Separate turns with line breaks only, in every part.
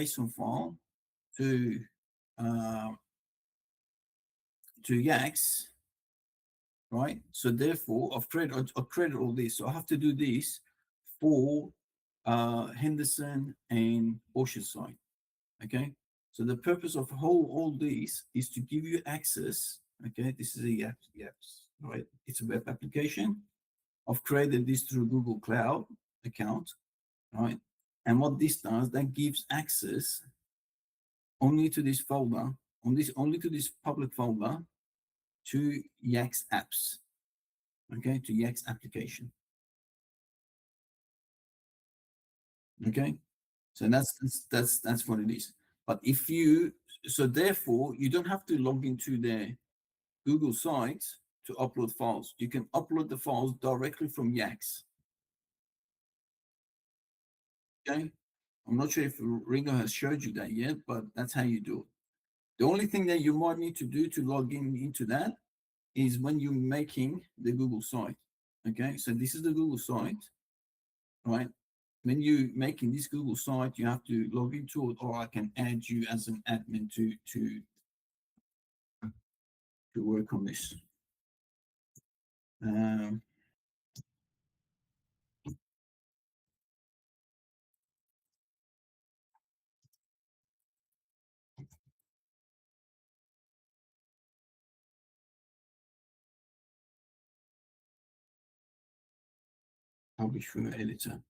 JSON file to uh, Yax, right? So therefore, I've created all this. So I have to do this for Henderson and Oceanside. Okay. So the purpose of all this is to give you access. Okay, this is a Yaps, right? It's a web application. I've created this through Google Cloud account, right? And what this does, that gives access only to this folder, only to this public folder to Yax apps, okay, to Yax application, okay. So that's what it is. But if you, so therefore, you don't have to log into the Google site to upload files. You can upload the files directly from Yax. Okay. I'm not sure if Ringo has showed you that yet, but that's how you do it. The only thing that you might need to do to log in into that is when you're making the Google site. Okay. So this is the Google site, right? When you're making this Google site, you have to log into it, or I can add you as an admin to work on this. Um, Publish from the editor.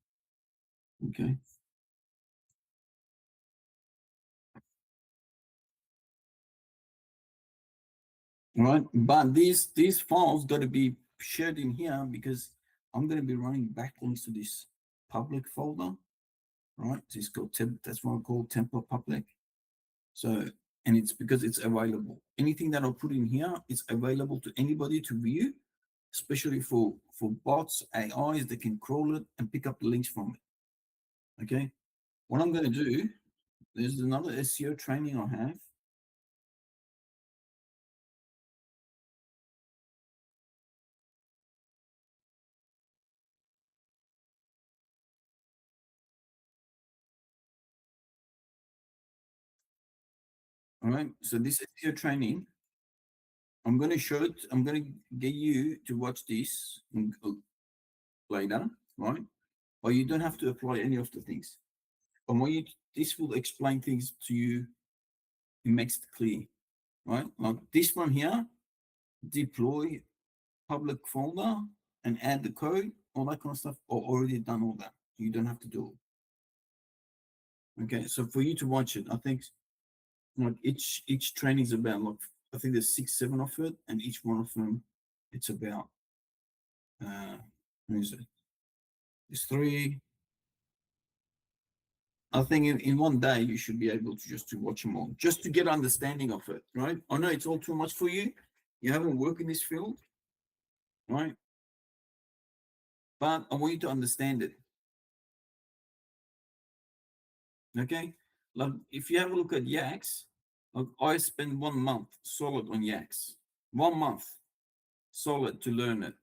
Okay. All right. But these files got to be shared in here because I'm going to be running backlinks to this public folder. Right. So it's called that's what I call template public. So, and it's because it's available. Anything that I'll put in here is available to anybody to view, especially for bots, AIs that can crawl it and pick up the links from it. Okay. What I'm going to do, there's another SEO training I have. All right. So this SEO training, I'm going to show it. I'm going to get you to watch this later, right? But you don't have to apply any of the things. But when you, this will explain things to you, it makes it clear, right? Like this one here, deploy public folder and add the code, all that kind of stuff. Or already done all that. You don't have to do it. Okay, so for you to watch it, I think like each training is about like I think there's 6, 7 of it, and each one of them it's about what is it? It's 3. I think in one day you should be able to just to watch them all, just to get understanding of it, right? I know it's all too much for you. You haven't worked in this field, right? But I want you to understand it. Okay. Like if you have a look at Yaks, like I spent 1 month solid on Yaks. 1 month solid to learn it.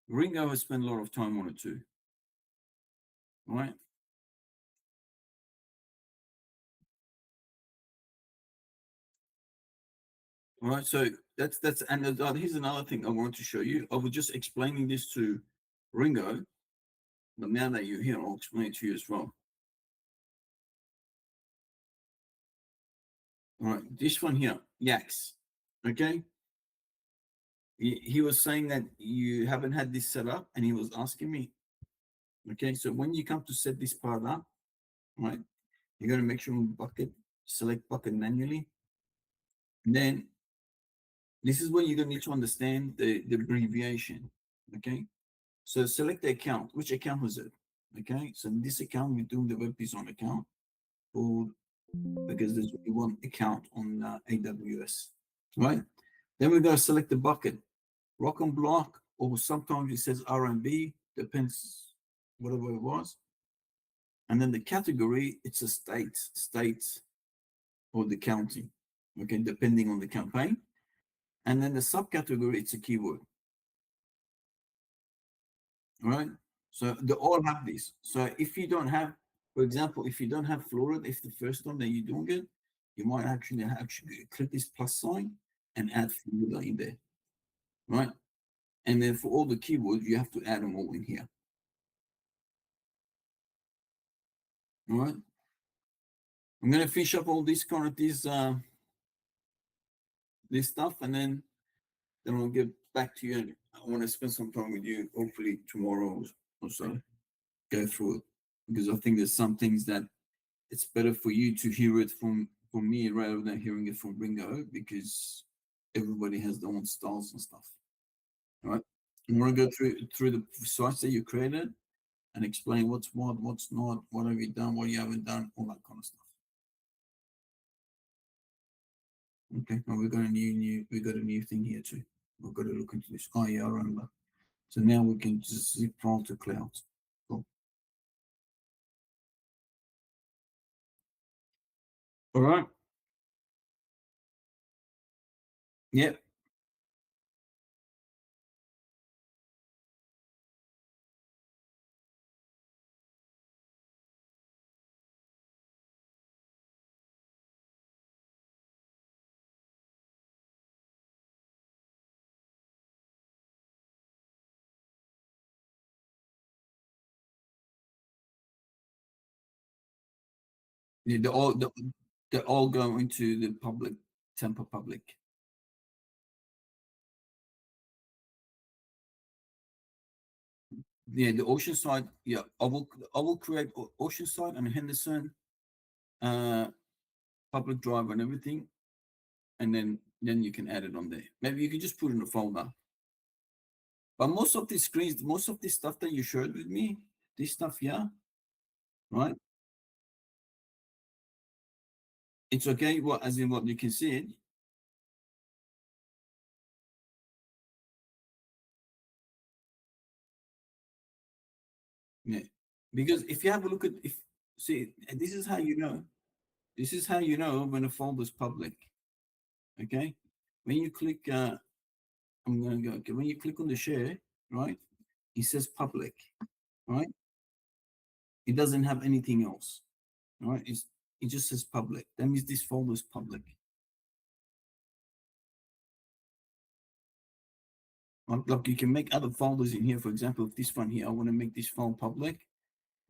Ringo has spent a lot of time on it too. Right? All right. So that's and here's another thing I want to show you. I was just explaining this to Ringo, but now that you're here, I'll explain it to you as well. All right, this one here, Yaks. Okay. He was saying that you haven't had this set up, and he was asking me. Okay, so when you come to set this part up, right, you're gonna make sure bucket, select bucket manually. And then this is when you're gonna need to understand the abbreviation. Okay. So select the account. Which account was it? Okay, so in this account, we're doing the web design account, or because there's only one account on AWS, right? Then we're going to select the bucket, rock and block, or sometimes it says R&B, depends whatever it was. And then the category, it's a state, or the county, okay, depending on the campaign. And then the subcategory, it's a keyword, all right? So they all have this. So if you don't have For example, if you don't have Florida, if the first time that you're doing it, you might actually click this plus sign and add Florida in there, right? And then for all the keywords, you have to add them all in here. All right. I'm gonna finish up all this kind of this stuff, and then I'll get back to you. And I want to spend some time with you, hopefully tomorrow or so, go through it, because I think there's some things that it's better for you to hear it from me rather than hearing it from Ringo, because everybody has their own styles and stuff. All right. I want to go through the sites that you created and explain what's what's not, what have you done, what you haven't done, all that kind of stuff. Okay. Well, we got a new thing here too. We've got to look into this. Oh yeah, I remember. So now we can just zip file to clouds. Cool. All right. Yep. Yeah, they all go into the public, Tampa public. Yeah, the Oceanside. Yeah, I will create Oceanside and Henderson, uh, public drive and everything, and then you can add it on there. Maybe you can just put it in a folder. But most of these screens, most of this stuff that you shared with me, this stuff, yeah, right? It's okay. What, as in what you can see it. Yeah. Because if you have a look at, if see, and this is how you know. This is how you know when a folder is public. Okay. When you click, I'm going to go. Okay. When you click on the share, right? It says public, right? It doesn't have anything else, right? It just says public. That means this folder is public. Like you can make other folders in here. For example, if this one here, I want to make this file public,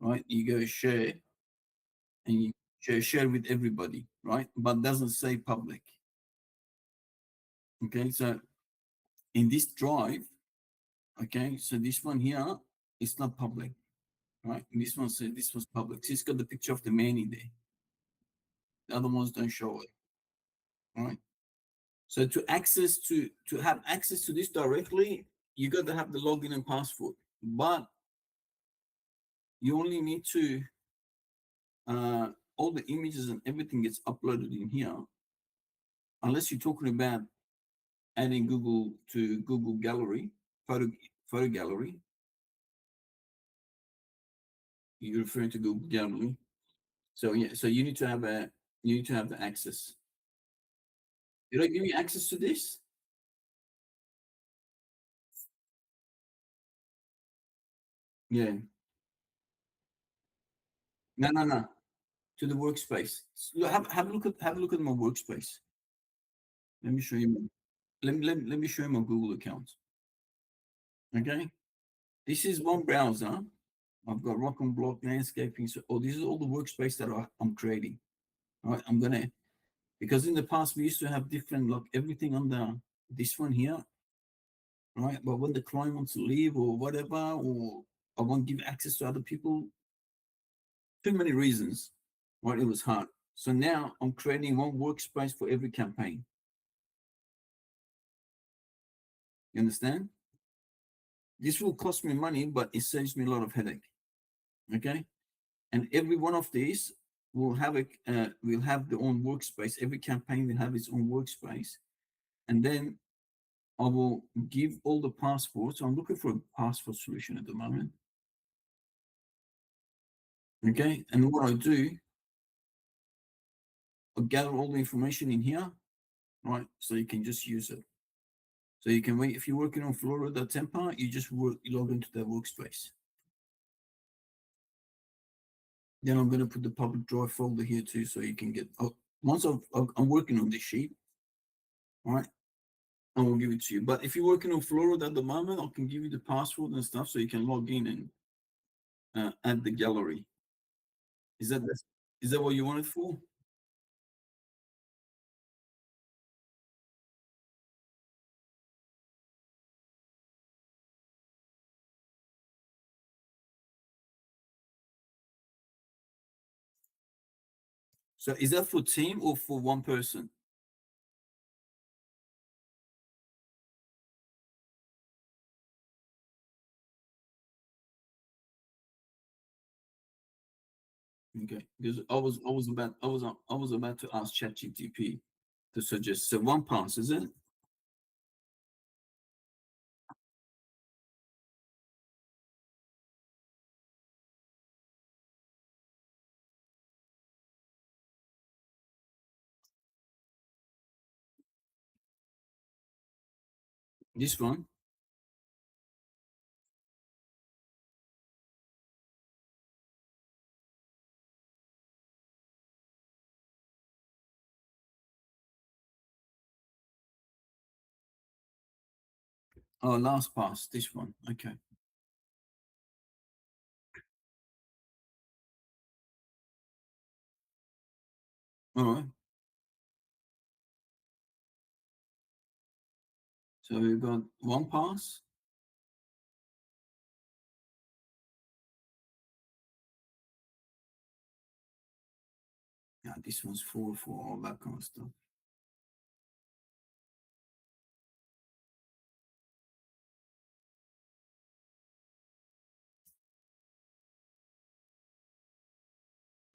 right? You go share and you share with everybody, right? But doesn't say public. Okay, so in this drive, okay, so this one here is not public, right? And this one says this was public. So it's got the picture of the man in there. The other ones don't show it, right? So to have access to this directly, you got to have the login and password. But you only need to all the images and everything gets uploaded in here, unless you're talking about adding Google to Google Gallery, photo gallery. You're referring to Google Gallery. So yeah, so you need to have the access. Did I give you access to this? Yeah. No, no, no. To the workspace. Have a look at my workspace. Let me show you. Let me show you my Google account. Okay. This is one browser. I've got rock and block landscaping. So, oh, this is all the workspace that I'm creating. All right. I'm gonna, because in the past we used to have different, like everything under this one here, right? But when the client wants to leave or whatever, or I won't give access to other people, too many reasons, right? It was hard. So now I'm creating one workspace for every campaign. You understand? This will cost me money, but it saves me a lot of headache. Okay. And every one of these will have their own workspace. Every campaign will have its own workspace. And then I will give all the passwords. I'm looking for a password solution at the moment. Okay. And what I do, I gather all the information in here, right? So you can just use it. So you can wait if you're working on Florida Tampa, you just log into their workspace. Then I'm going to put the public drive folder here too, so you can get. Oh, once I'm working on this sheet, all right, I will give it to you. But if you're working on Florida at the moment, I can give you the password and stuff, so you can log in and add the gallery. Is that is that what you want it for? So is that for team or for one person? Okay, because I was about to ask ChatGTP to suggest. So one pass, is it? This one? Oh, last pass. This one. Okay. All right. So we've got one pass. Yeah, this one's for all that kind of stuff.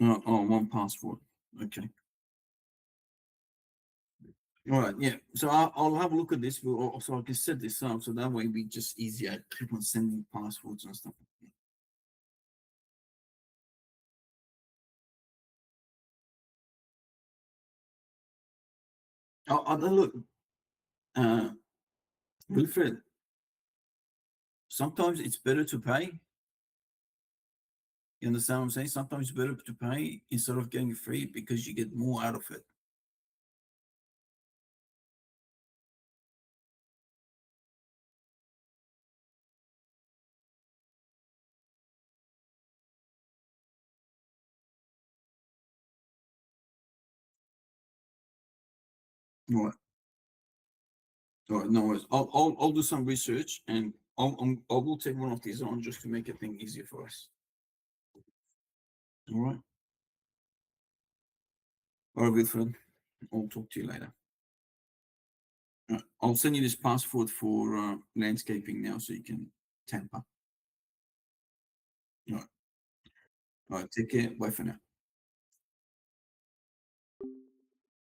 Oh, one password. Okay. All right. Yeah. So I'll have a look at this. So I can set this up so that way we just easier keep on sending passwords and stuff. Oh, look, uh, Wilfred. Sometimes it's better to pay. You understand what I'm saying? Sometimes it's better to pay instead of getting free because you get more out of it. All right. All right. No worries. I'll do some research and I will take one of these on just to make it thing easier for us. All right. All right, Wilfred. I'll talk to you later. I'll send you this password for landscaping now so you can tamper. All right. All right. Take care. Bye for now.